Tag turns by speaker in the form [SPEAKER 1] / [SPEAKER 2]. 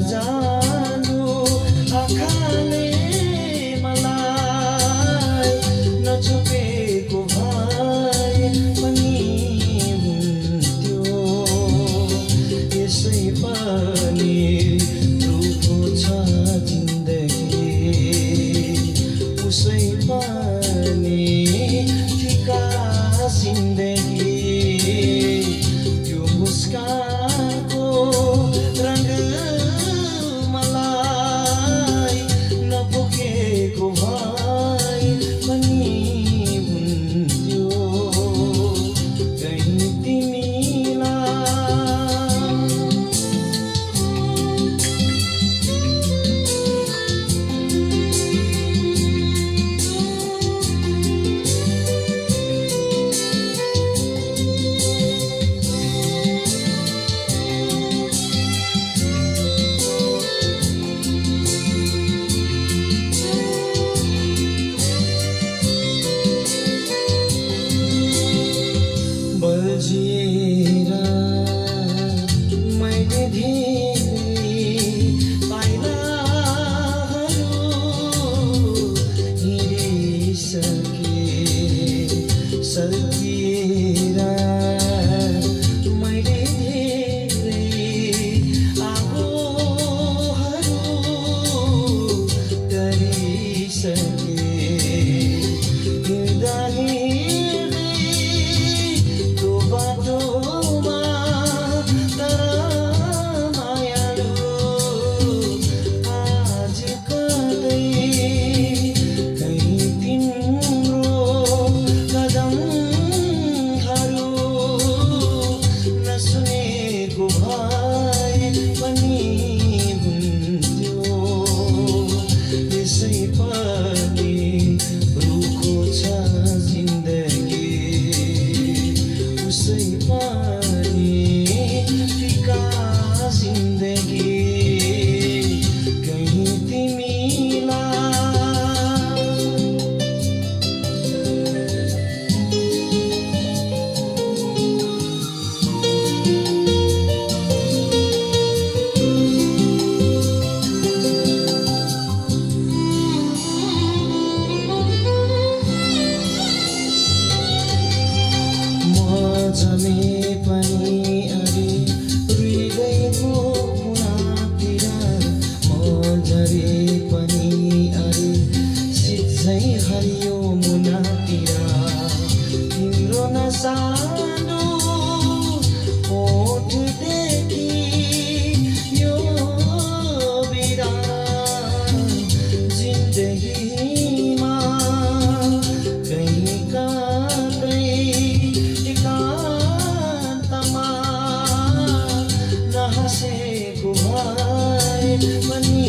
[SPEAKER 1] जानु आँखाले मलाई नछोपेको भए पनि हुन्थ्यो। यसै पनि रुखो छ जिन्दगी, उसै पनि फिका जिन्दगी। यो मुस्कानको रंग मलाई नपुगेको भए पनि हुन्थ्यो। कहीँ तिमीलाई बल्झिएर मैले धेरै पाइलाहरू हिँडिसके। सल्किएर मैले धेरै आगोहरू गरिसके। बाटोमा तर मायालु आज कतै कहीँ तिम्रो कदमहरू नसुनेको भए पनि हुन्थ्यो। यसै पनि रुखो छ जिन्दगी, उसै पनि फिका जिन्दगी। कहीँ झमे पनि अरे रुइगएको मुनातिर, म झरे पनि अरे सित्झै हरियो मुनातिर। तिम्रो नसानो ओठदेखि यो बिरान जिन्दगीमा कहीँ कतै नहाँसेको भए पनि